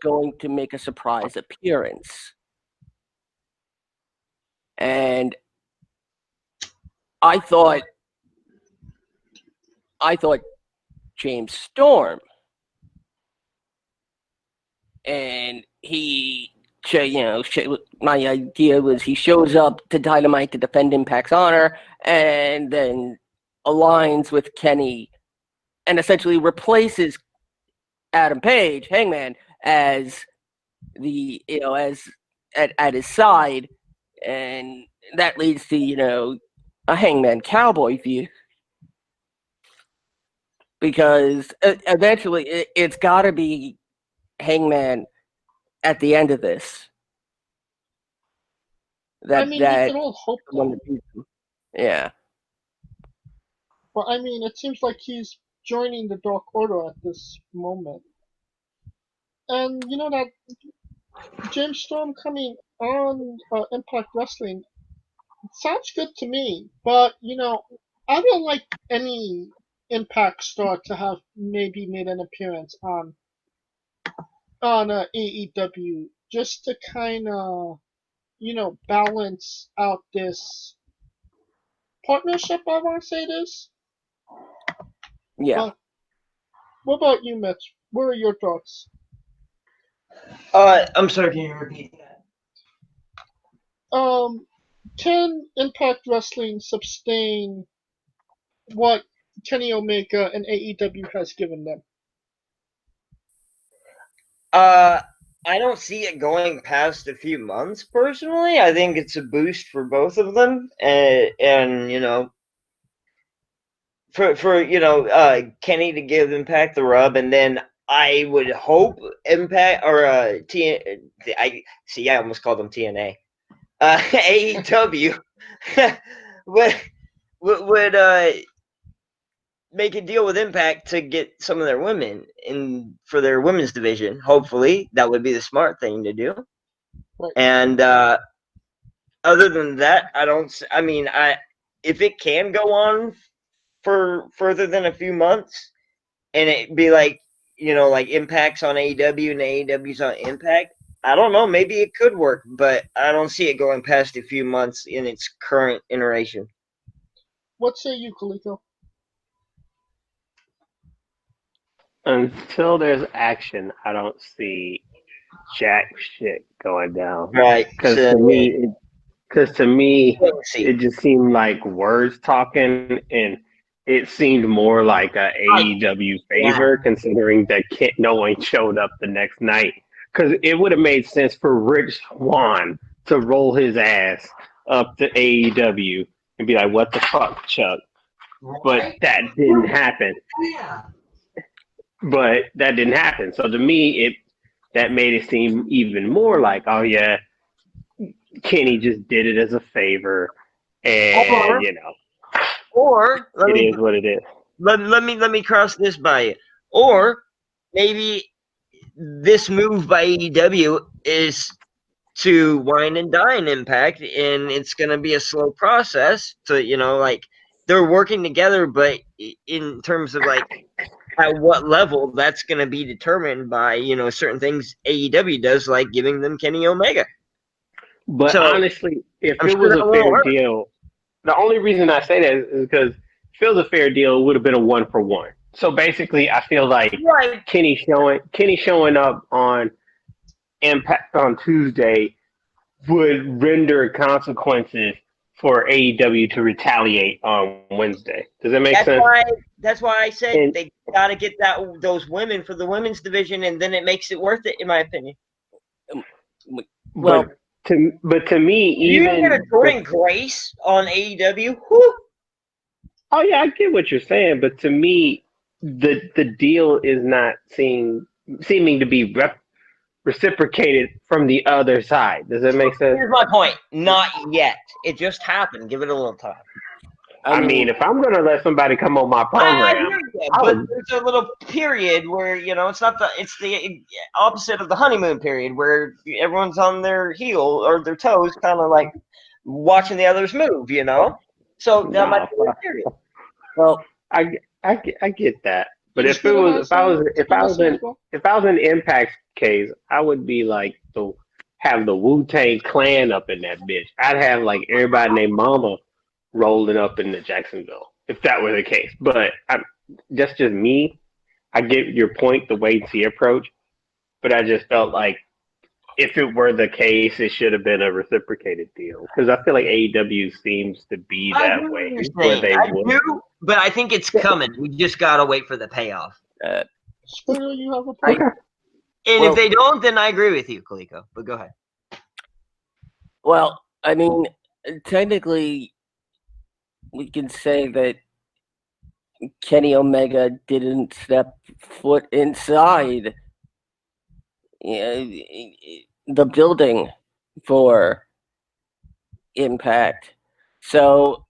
going to make a surprise appearance. And I thought James Storm, and my idea was he shows up to Dynamite to defend Impact's honor, and then aligns with Kenny, and essentially replaces Adam Page, Hangman, as at his side, and that leads to a Hangman Cowboy feud. Because eventually it's got to be Hangman at the end of this. We can all hope that. Yeah. Well, it seems like he's joining the Dark Order at this moment. And that James Storm coming on Impact Wrestling sounds good to me. But, I would like any Impact star to have maybe made an appearance on AEW, just to kind of balance out this partnership, I want to say this. Yeah. What about you, Mitch? What are your thoughts? I'm sorry, can you repeat that? Can Impact Wrestling sustain what Kenny Omega and AEW has given them? I don't see it going past a few months, personally. I think it's a boost for both of them, and for Kenny to give Impact the rub, and then I would hope Impact or I almost called them TNA. AEW would make a deal with Impact to get some of their women in for their women's division. Hopefully, that would be the smart thing to do. Right. And other than that, if it can go on for further than a few months, and it be like Impact's on AEW and AEW's on Impact, I don't know. Maybe it could work, but I don't see it going past a few months in its current iteration. What say you, Kaliko? Until there's action, I don't see jack shit going down. Right. Because to me, it just seemed like words talking, and it seemed more like a AEW favor, considering that no one showed up the next night. Because it would have made sense for Rich Swann to roll his ass up to AEW and be like, "What the fuck, Chuck?" But that didn't happen. So to me, that made it seem even more like, oh yeah, Kenny just did it as a favor, and or it is what it is. Let me cross this by you. Or maybe this move by AEW is to wine and dine Impact, and it's going to be a slow process. So they're working together, but in terms of at what level, that's going to be determined by certain things AEW does, like giving them Kenny Omega. But honestly, if it was a fair deal, the only reason I say that is because if it was a fair deal, it would have been a 1-for-1. So basically, I feel like Kenny showing up on Impact on Tuesday would render consequences for AEW to retaliate on Wednesday. Does that make sense? That's why I said they got to get those women for the women's division, and then it makes it worth it, in my opinion. Well, to me, even you get a Jordan Grace on AEW. Whew. Oh yeah, I get what you're saying, but to me, the deal is not seeming to be reciprocated from the other side. Does that make sense? Here's my point. Not yet. It just happened. Give it a little time. I mean, if I'm going to let somebody come on my program, but there's a little period where it's the opposite of the honeymoon period, where everyone's on their heel or their toes, kind of like watching the others move. So that might be a period. Well, I get that, But You if it Scooter was, has if I was, something if I to was say in, as well? if I was in Impact's case, I would be like have the Wu-Tang Clan up in that bitch. I'd have like everybody named Mama rolling up into Jacksonville if that were the case. But just me. I get your point, the wait and see approach, but I just felt like if it were the case, it should have been a reciprocated deal because I feel like AEW seems to be I that agree with way, what you're where saying. they I would. do, but I think it's coming. We just gotta wait for the payoff. Uh, Scooter, you have a I- point? Okay. And Well- if they don't, then I agree with you, Kaliko. But go ahead. well, I mean, technically, we can say that Kenny Omega didn't step foot inside the building for Impact. So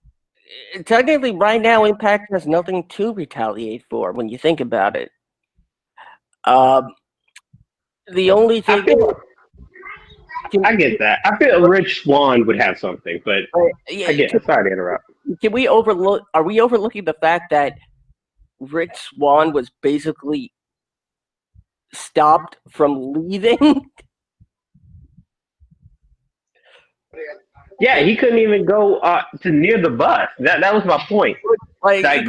technically, right now, Impact has nothing to retaliate for when you think about it. The only thing. I get that. I feel Rich Swann would have something, but Yeah, I get it. Sorry to interrupt. Can we overlook? Are we overlooking the fact that Rich Swann was basically stopped from leaving? Yeah, he couldn't even go to near the bus. That was my point. Like Like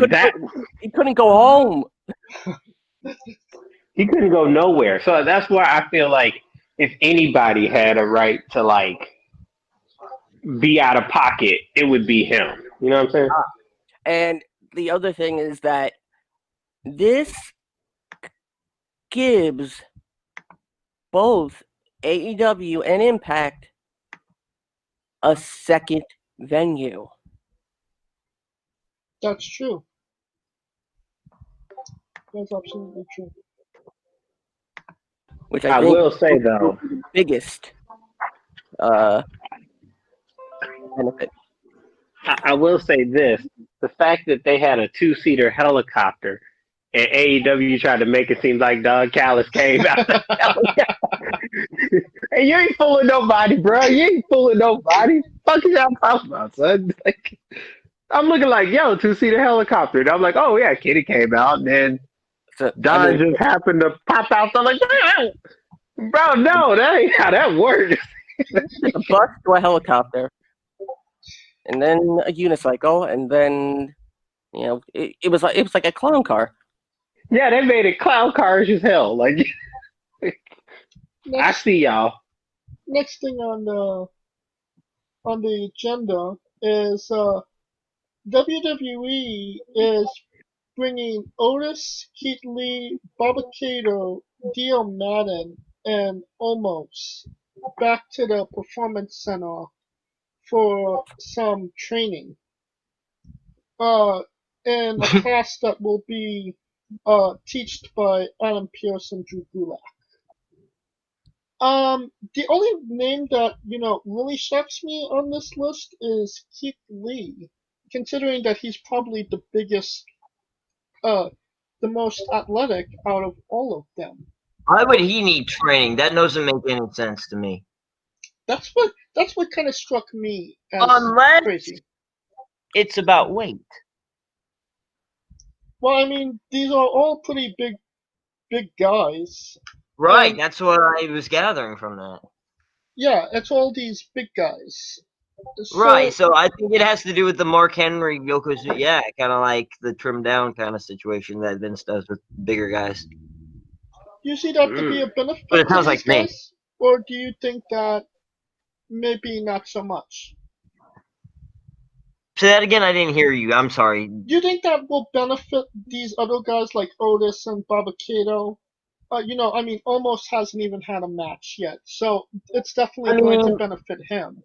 he couldn't go home. he couldn't go nowhere. So that's why I feel like if anybody had a right to like be out of pocket, it would be him. You know what I'm saying? And the other thing is that this gives both AEW and Impact a second venue. That's true. That's absolutely true. Which I I think will say though, is the biggest benefit. I will say this: the fact that they had a two-seater helicopter and AEW tried to make it seem like Don Callis came out the helicopter. Hey, you ain't fooling nobody, bro. You ain't fooling nobody. Fuck is y'all talking about, son? Like, I'm looking like, yo, two-seater helicopter. And I'm like, oh yeah, Kitty came out, and then So, Don just happened to pop out. So I'm like, bro, no, that ain't how that works. a bus to a helicopter, and then a unicycle, and then it was like a clown car. Yeah, they made it clown cars as hell. Like, I Next, see y'all. next thing on the agenda is WWE is bringing Otis, Keith Lee, Baba Kato, Dio Madden, and Omos back to the Performance Center for some training. In a class that will be taught by Adam Pearce and Drew Gulak. The only name that really shocks me on this list is Keith Lee, considering that he's probably the biggest, the most athletic out of all of them. Why would he need training? That doesn't make any sense to me. That's what kind of struck me as Unless crazy. it's about weight. Well, I mean, these are all pretty big guys. Right, that's what I was gathering from that. Yeah, it's all these big guys. Right, so I think it has to do with the Mark Henry, Yokozuna, yeah, kind of like the trimmed down kind of situation that Vince does with bigger guys. You see that to be a benefit But it sounds to like these me. guys? Or do you think that maybe not so much? Say that again, I didn't hear you. I'm sorry. Do you think that will benefit these other guys like Otis and Baba Kato? I mean, almost hasn't even had a match yet, so it's definitely going to benefit him.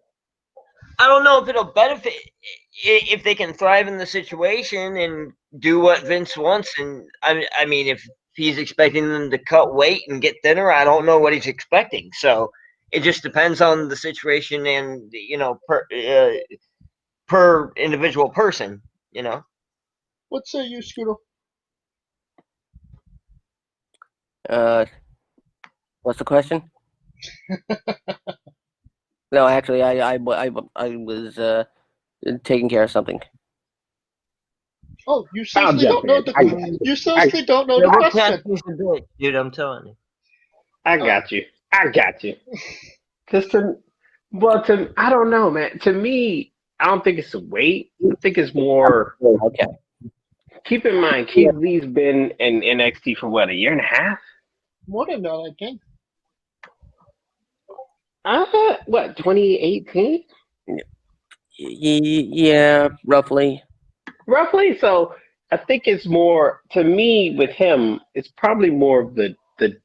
I don't know if it'll benefit if they can thrive in the situation and do what Vince wants. And I mean, if he's expecting them to cut weight and get thinner, I don't know what he's expecting. So it just depends on the situation and per individual person. What say you, Scooter? What's the question? No, actually, I was taking care of something. Oh, you I'll seriously jump don't know in. the you seriously don't know Yeah, the we're question. catching a bit, dude. I'm telling you. I got you. I got you. Cause I don't know, man. To me, I don't think it's the weight. I think it's more. Okay. Keep in mind, Keith Lee's been in NXT for what, a year and a half? More than that, I think. What, 2018? Yeah, roughly. Roughly. So I think it's more, to me, with him, it's probably more of the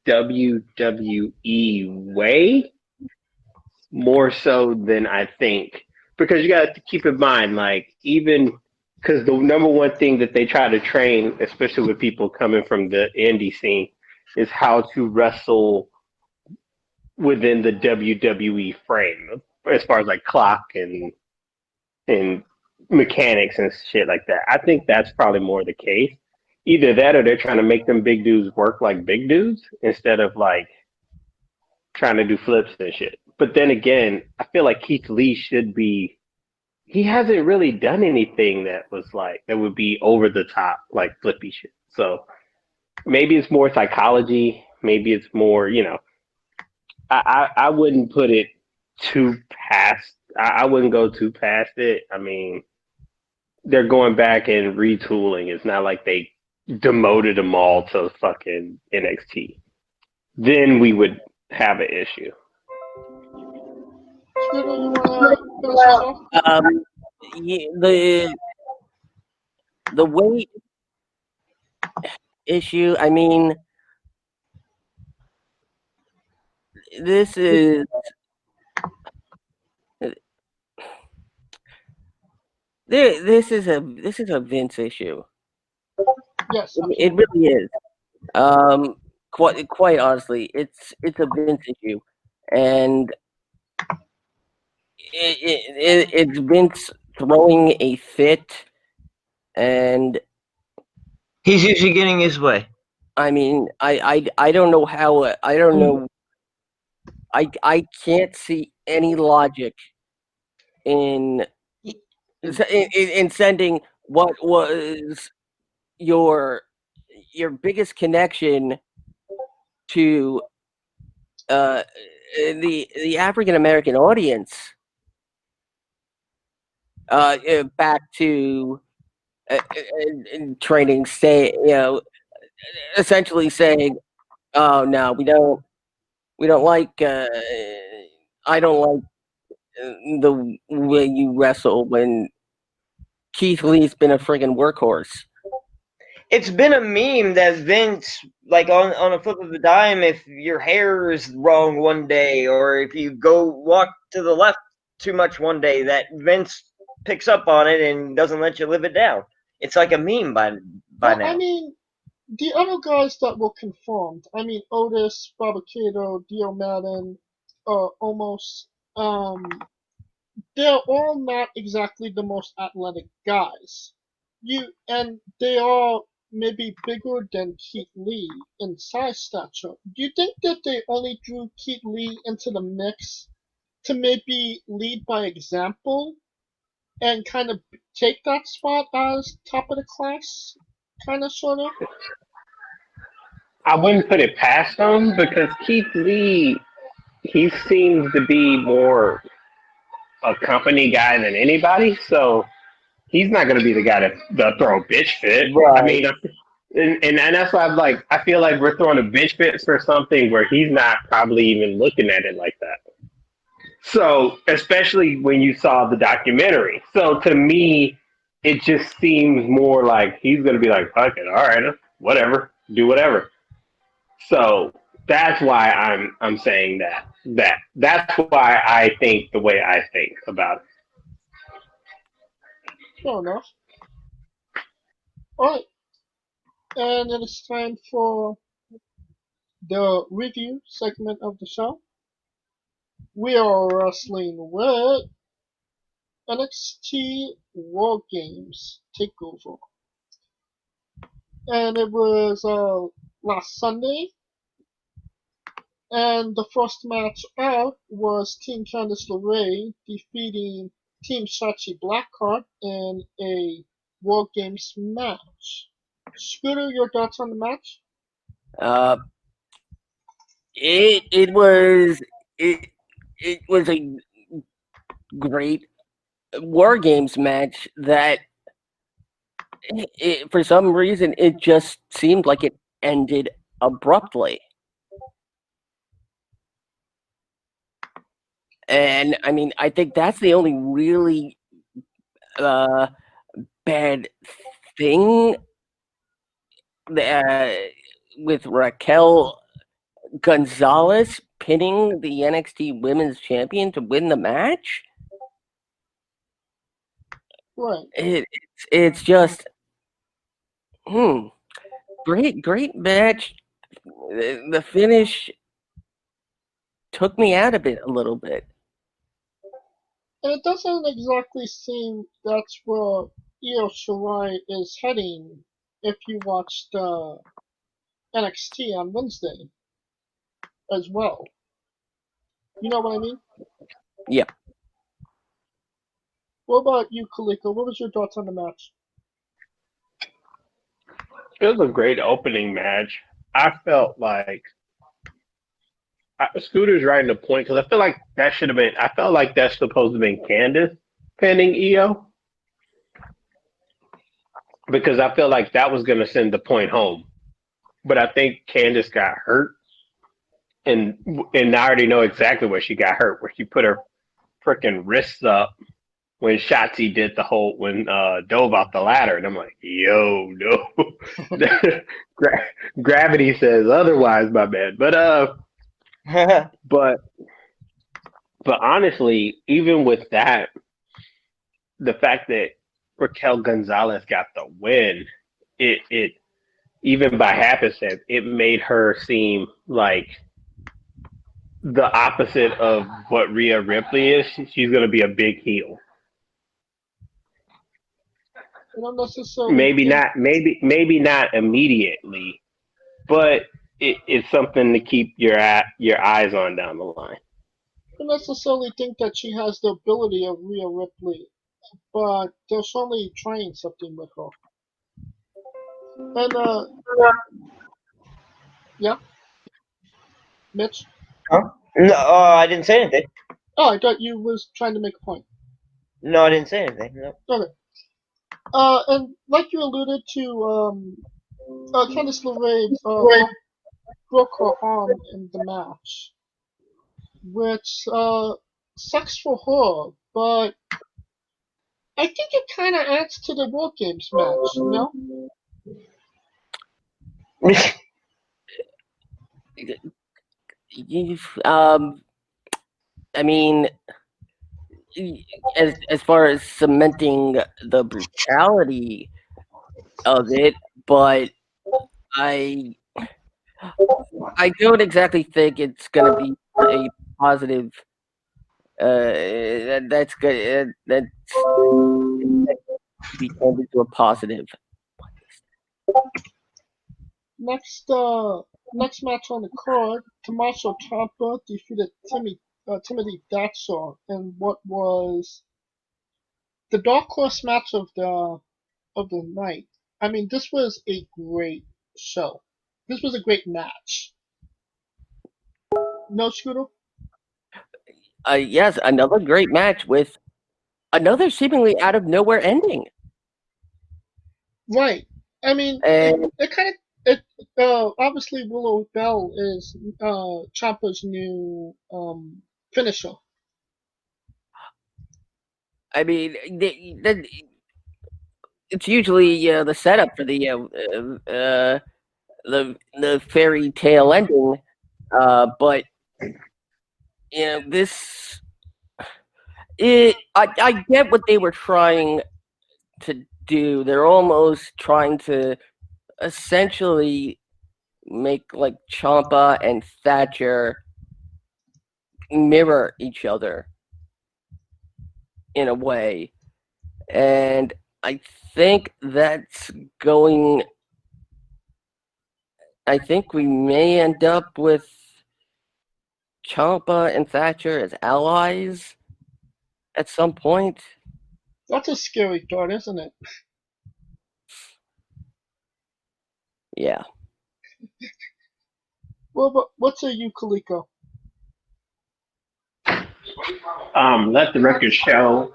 WWE way, more so than I think. Because you got to keep in mind, like, even because the number one thing that they try to train, especially with people coming from the indie scene, is how to wrestle within the WWE frame, as far as like clock and mechanics and shit like that. I think that's probably more the case. Either that or they're trying to make them big dudes work like big dudes instead of like trying to do flips and shit. But then again, I feel like Keith Lee should be. He hasn't really done anything that was like that would be over the top like flippy shit. So maybe it's more psychology. Maybe it's more, I wouldn't put it too past. I wouldn't go too past it. I mean, they're going back and retooling. It's not like they demoted them all to fucking NXT. Then we would have an issue. Scooter, you wanna finish us off? The weight issue. I mean, this is this is a Vince issue. Yes, It absolutely. really is. Quite honestly, it's a Vince issue, and it's Vince throwing a fit, and He's usually getting his way. I mean, I don't know how. I don't know. I can't see any logic in in sending what was your biggest connection to the African American audience back to training, say, essentially saying, "Oh no, we don't like I don't like the way you wrestle when Keith Lee's been a friggin' workhorse." It's been a meme that Vince, like on a flip of the dime, if your hair is wrong one day, or if you go walk to the left too much one day, that Vince picks up on it and doesn't let you live it down. It's like a meme by Well, now. I mean, the other guys that were confirmed, I mean, Otis, Barricado, Dio Madden, almost, they're all not exactly the most athletic guys. And they are maybe bigger than Keith Lee in size stature. Do you think that they only drew Keith Lee into the mix to maybe lead by example and kind of take that spot as top of the class, kind of, sort of? I wouldn't put it past them because Keith Lee, he seems to be more a company guy than anybody. So he's not going to be the guy to throw a bitch fit. Right. I mean, and that's why I'm like, I feel like we're throwing a bitch fit for something where he's not probably even looking at it like that. So, especially when you saw the documentary. So to me, it just seems more like he's going to be like, fuck it, all right, whatever, do whatever. So that's why I'm saying that's why I think the way I think about it. Fair enough. Alright, and it is time for the review segment of the show. We are wrestling with NXT War Games Takeover. And it was last Sunday. And the first match out was Team Candice LeRae defeating Team Shotzi Blackheart in a War Games match. Scooter, your thoughts on the match? Uh, it was a great War Games match that for some reason it just seemed like it ended abruptly. And I mean, I think that's the only really bad thing with Raquel Gonzalez pinning the NXT Women's Champion to win the match. Right. It's just great match. The finish took me out of it a little bit. And it doesn't exactly seem that's where Io Shirai is heading if you watched NXT on Wednesday as well. You know what I mean? Yeah. What about you, Kaliko? What was your thoughts on the match? It was a great opening match. I felt like Scooter's right in the point because I feel like that should have been. I felt like that's supposed to have been Candace pinning Io because I feel like that was going to send the point home. But I think Candace got hurt, and I already know exactly where she got hurt, where she put her freaking wrists up when Shotzi did the whole dove off the ladder, and I'm like, yo, no. Gravity says otherwise, my man. But honestly, even with that, the fact that Raquel Gonzalez got the win, it even by happenstance, it made her seem like the opposite of what Rhea Ripley is. She's going to be a big heel. I don't necessarily Maybe not immediately, but it's something to keep your eyes on down the line. I don't necessarily think that she has the ability of Rhea Ripley, but they're certainly trying something with her. And yeah, Mitch. No, I didn't say anything. Oh, I thought you was trying to make a point. No, I didn't say anything. No. Okay. And like you alluded to, Candice LeRae broke her arm in the match, which sucks for her, but I think it kind of adds to the War Games match, you know? I mean, as far as cementing the brutality of it, but I don't exactly think it's going to be a positive. That's good. That's be turned into a positive. Next match on the card, Tommaso Ciampa defeated Timothy Thatcher in what was the dark horse match of the night. I mean, this was a great show. This was a great match. No, Scooter? Yes, another great match with another seemingly out of nowhere ending. Right. I mean, And it kind of obviously Willow Bell is Ciampa's new finisher. I mean, it's usually the setup for the fairy tale ending, but this I get what they were trying to do. They're almost trying to essentially make like Ciampa and Thatcher mirror each other in a way, and I think that's going. I think we may end up with Ciampa and Thatcher as allies at some point. That's a scary thought, isn't it? Yeah. Well, but what's a you, Kaliko? Let the record show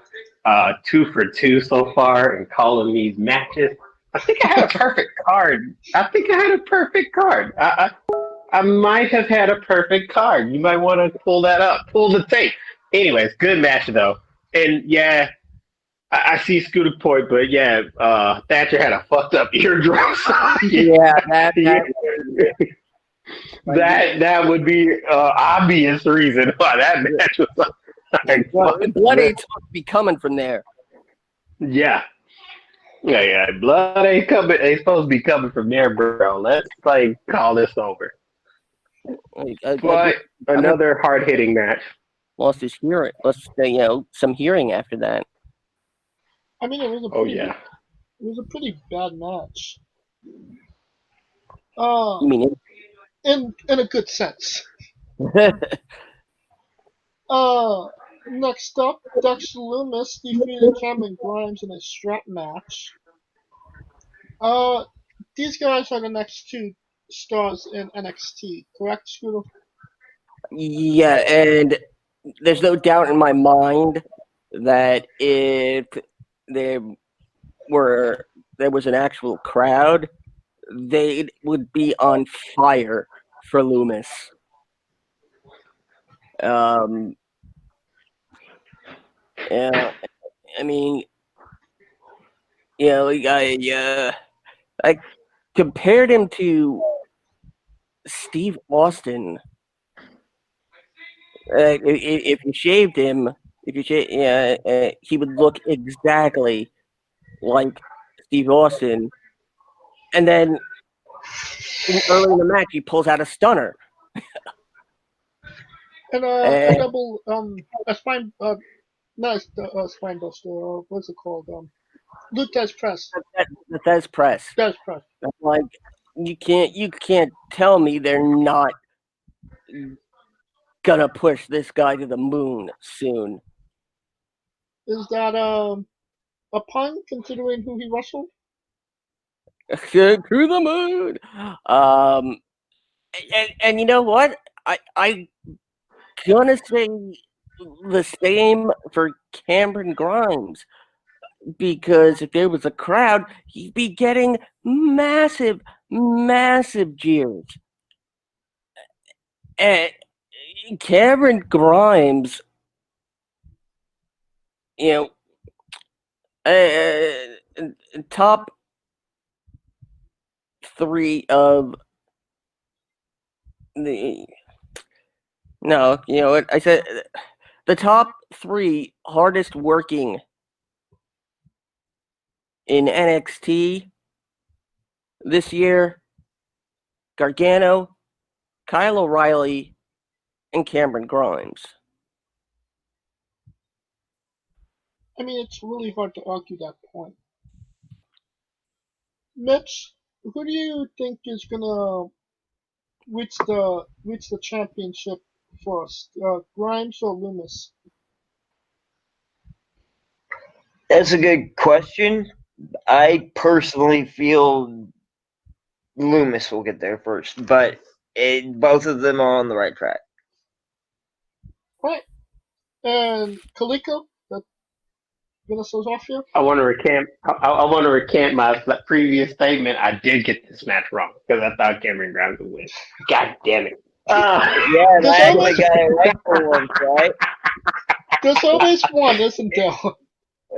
2 for 2 so far in calling these matches. I think I had a perfect card. I might have had a perfect card. You might want to pull that up, pull the tape. Anyways, good match though. And yeah, I see Scooter Point, but yeah, Thatcher had a fucked up eardrum. Yeah, that That would be obvious reason why that match was like, blood ain't supposed to be coming from there. yeah. Yeah. Blood ain't coming. Ain't supposed to be coming from there, bro. Let's like call this over. But another hard hitting match. Lost his hearing. Lost some hearing after that. I mean, it was a pretty bad match. You mean in a good sense. Next up, Dexter Lumis defeated Cameron Grimes in a strap match. These guys are the next two stars in NXT, correct, Scooter? Yeah, and there's no doubt in my mind that if there was an actual crowd, they would be on fire for Lumis. Yeah, I mean, I compared him to Steve Austin. If you shaved him, he would look exactly like Steve Austin. And then early in the match, he pulls out a stunner. And a double a spine spine buster. What's it called? Lutez press. The Thez press. Thez press. Like you can't tell me they're not gonna push this guy to the moon soon. Is that a pun considering who he wrestled? To the moon. And you know what? I gonna say the same for Cameron Grimes, because if there was a crowd, he'd be getting massive jeers. And Cameron Grimes, top 3 of the no, you know what I said. The top 3 hardest working in NXT this year: Gargano, Kyle O'Reilly, and Cameron Grimes. I mean, it's really hard to argue that point. Mitch, who do you think is gonna reach the championship first, Grimes or Lumis? That's a good question. I personally feel Lumis will get there first, but both of them are on the right track. Right. And Kaliko, gonna start off here? I want to recant my previous statement. I did get this match wrong because I thought Cameron Grimes would win. God damn it! Yeah, and I actually got it right for once, right? There's always one, isn't there?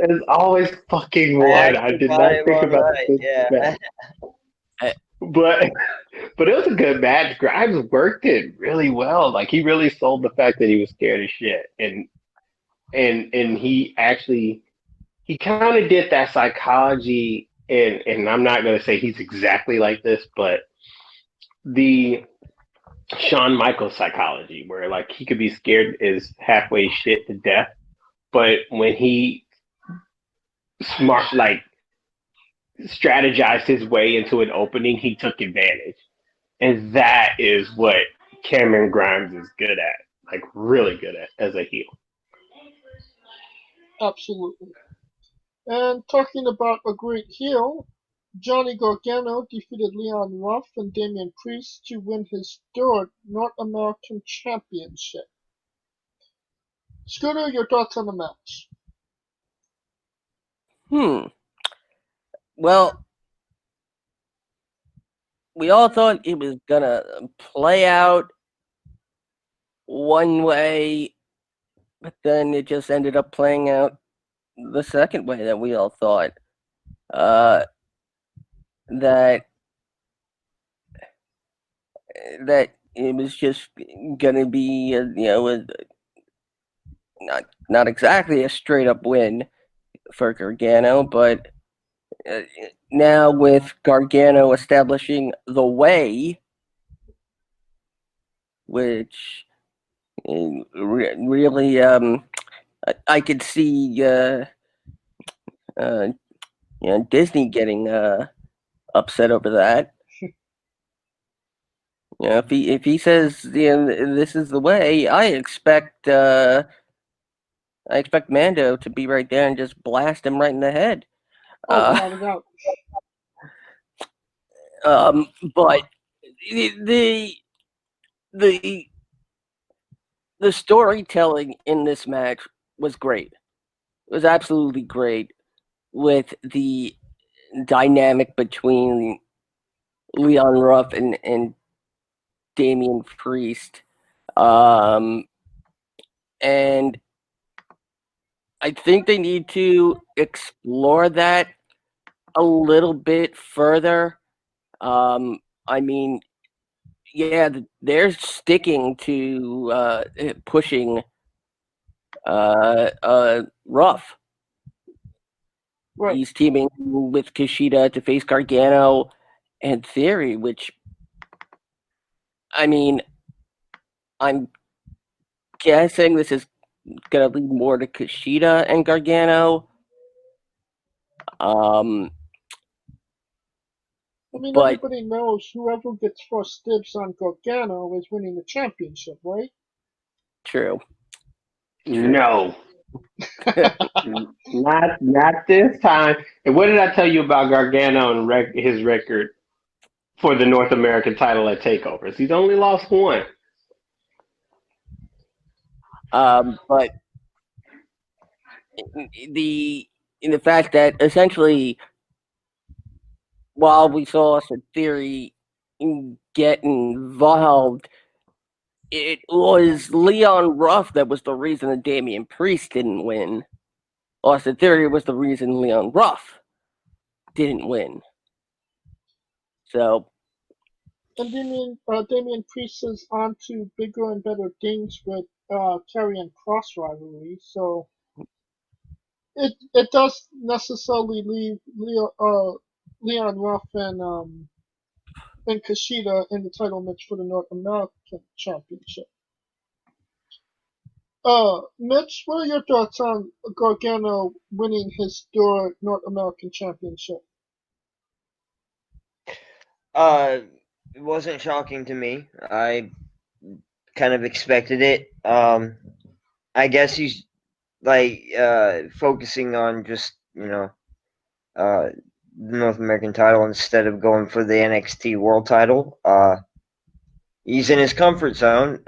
There's always fucking one. I did not think about this. Yeah. But it was a good match. Grimes worked it really well. Like he really sold the fact that he was scared of shit, and he actually kind of did that psychology. And I'm not gonna say he's exactly like this, but the Shawn Michaels psychology, where like he could be scared is halfway shit to death, but when he strategized his way into an opening, he took advantage. And that is what Cameron Grimes is good at, like really good at as a heel. Absolutely. And talking about a great heel, Johnny Gargano defeated Leon Ruff and Damian Priest to win his third North American Championship. Scooter, your thoughts on the match? Well, we all thought it was gonna play out one way, but then it just ended up playing out the second way that we all thought. That it was just gonna be, not exactly a straight up win for Gargano, but now with Gargano establishing the way, which really, I could see, Disney getting upset over that. If he says this is the way, I expect Mando to be right there and just blast him right in the head. Oh, without a doubt. But the storytelling in this match was great. It was absolutely great, with the dynamic between Leon Ruff and Damian Priest. And I think they need to explore that a little bit further. I mean, yeah, they're sticking to pushing Ruff. Right. He's teaming with Kushida to face Gargano and Theory, which, I mean, I'm guessing this is going to lead more to Kushida and Gargano. I mean, but everybody knows whoever gets first dibs on Gargano is winning the championship, right? True. No. not this time. And what did I tell you about Gargano and his record for the North American title at Takeovers? He's only lost one. But the fact that essentially, while we saw Austin Theory get involved, it was Leon Ruff that was the reason that Damian Priest didn't win. Austin Theory was the reason Leon Ruff didn't win. So, and Damian Priest is on to bigger and better things with Karrion Kross rivalry, so it does necessarily leave Leon Ruff and Kushida in the title match for the North American Championship. Mitch, what are your thoughts on Gargano winning his third North American Championship? It wasn't shocking to me. I kind of expected it. I guess he's focusing on just the North American title instead of going for the NXT World title. He's in his comfort zone.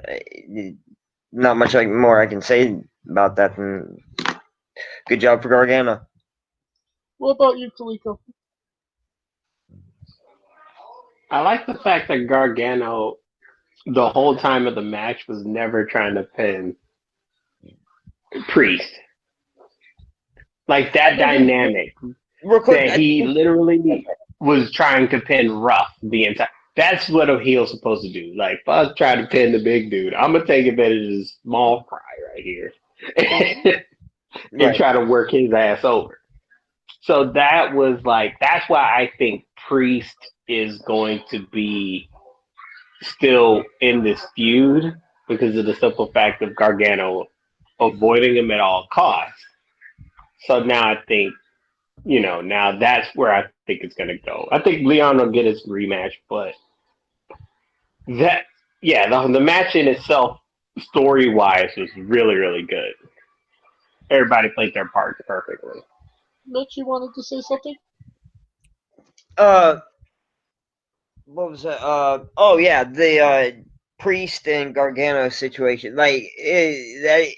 Not much more I can say about that than good job for Gargano. What about you, Kaliko? I like the fact that Gargano, the whole time of the match, was never trying to pin Priest. Like that dynamic. Real quick, That he literally was trying to pin Ruff the entire. That's what a heel's supposed to do. Like, fuck, try to pin the big dude. I'm gonna take advantage of this small fry right here and try to work his ass over. So that was that's why I think Priest is going to be still in this feud, because of the simple fact of Gargano avoiding him at all costs. So now I think, now that's where I think it's going to go. I think Leon will get his rematch, but the match in itself, story-wise, was really, really good. Everybody played their parts perfectly. Mitch, you wanted to say something? what was that? Oh yeah, the Priest and Gargano situation. Like, I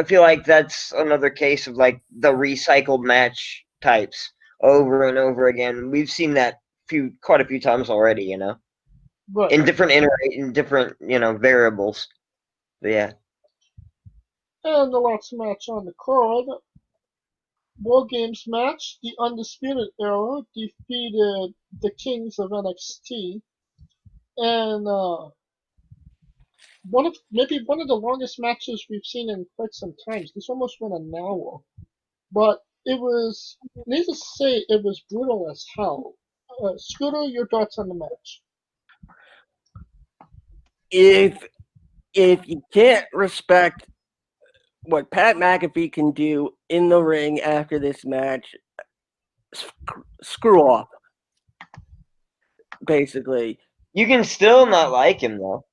feel like that's another case of like the recycled match types over and over again. We've seen that quite a few times already, you know, Right. in different variables. But yeah. And the last match on the card, War Games match, the Undisputed Era defeated the Kings of NXT, and maybe one of the longest matches we've seen in quite some time. This almost went an hour, but it was, needless to say, it was brutal as hell. Scooter, your thoughts on the match? If you can't respect what Pat McAfee can do in the ring after this match, screw off. Basically, You can still not like him though.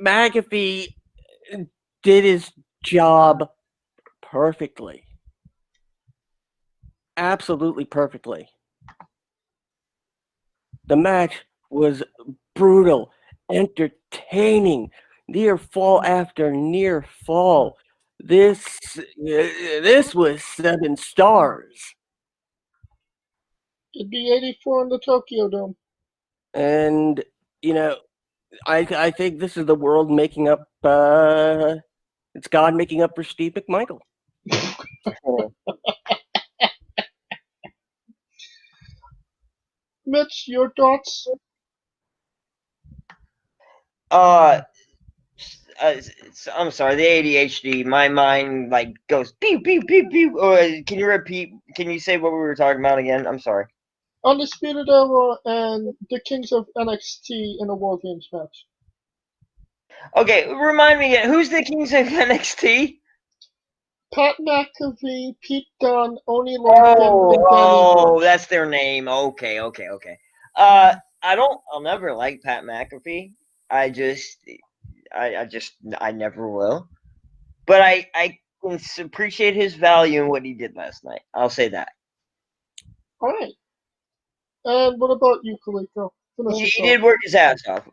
McAfee did his job perfectly. Absolutely perfectly. The match was brutal, entertaining, near fall after near fall. This was 7 stars. It'd be 84 in the Tokyo Dome. And I think this is the world making up. It's God making up for Steve McMichael. Mitch, your thoughts? I'm sorry, the ADHD. My mind like goes pew pew pew pew. Can you repeat? Can you say what we were talking about again? I'm sorry. Undisputed Era and the Kings of NXT in a War Games match. Okay, remind me again. Who's the Kings of NXT? Pat McAfee, Pete Dunne, Oni Lorcan, and Danny Oh, Burch. that's their name. Okay. I'll never like Pat McAfee. I never will. But I can appreciate his value in what he did last night. I'll say that. All right. And what about you, Kaliko? He did work his ass off.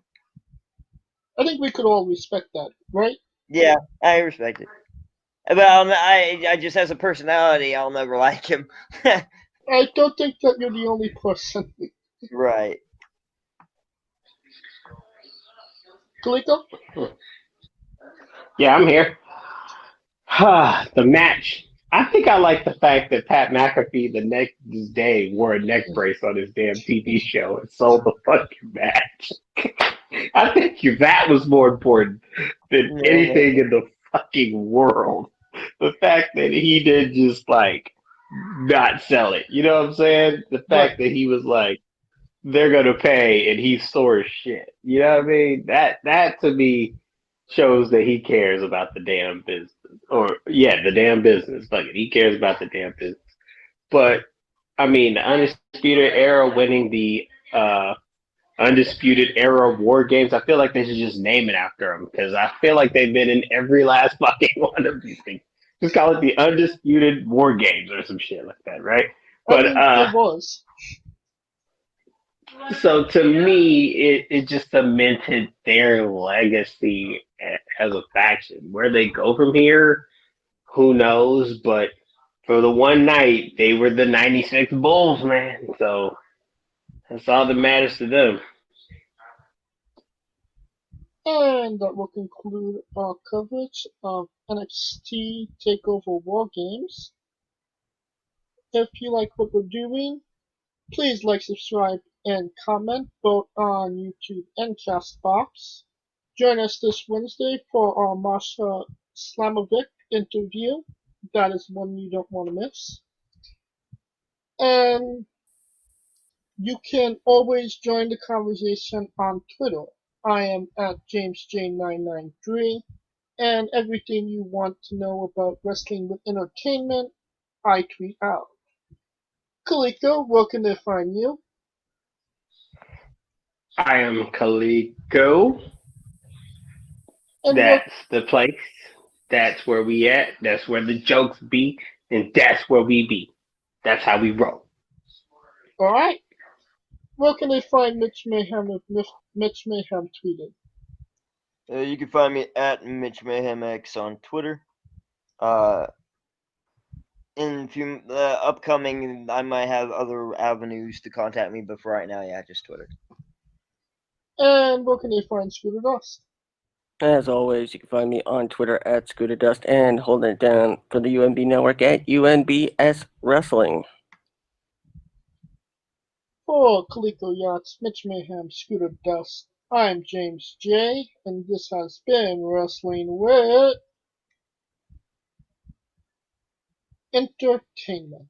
I think we could all respect that, right? Yeah, I respect it. But I just as a personality, I'll never like him. I don't think that you're the only person. Right. Kaliko? Yeah, I'm here. The match. I think I like the fact that Pat McAfee the next day wore a neck brace on his damn TV show and sold the fucking match. I think that was more important than anything in the fucking world. The fact that he did just like not sell it. You know what I'm saying? The fact that he was like, they're gonna pay and he's sore as shit. You know what I mean? That to me shows that he cares about the damn business. The damn business. Fuck it. He cares about the damn business. But I mean, the Undisputed Era winning the Undisputed Era War Games, I feel like they should just name it after him because I feel like they've been in every last fucking one of these things. Just call it the Undisputed War Games or some shit like that, right? But it was. So to me, it just cemented their legacy as a faction. Where they go from here, who knows? But for the one night, they were the 96 Bulls, man. So that's all that matters to them. And that will conclude our coverage of NXT TakeOver War Games. If you like what we're doing, please like, subscribe, and comment both on YouTube and Castbox. Join us this Wednesday for our Marsha Slamovic interview. That is one you don't want to miss. And you can always join the conversation on Twitter. I am at JamesJ993, and everything you want to know about wrestling with entertainment, I tweet out. Kaliko, where can they find you? I am Kaliko. And that's the place. That's where we at. That's where the jokes be, and that's where we be. That's how we roll. Alright. Where can they find Mitch Mayhem if Mitch Mayhem tweeted? You can find me at Mitch Mayhem X on Twitter. In few upcoming, I might have other avenues to contact me, but for right now, yeah, just Twitter. And where can they find Scooter Dust? As always, you can find me on Twitter at Scooter Dust and holding it down for the UNB Network at UNBS Wrestling. For Coleco Yachts, Mitch Mayhem, Scooter Dust, I'm James J, and this has been Wrestling with Entertainment.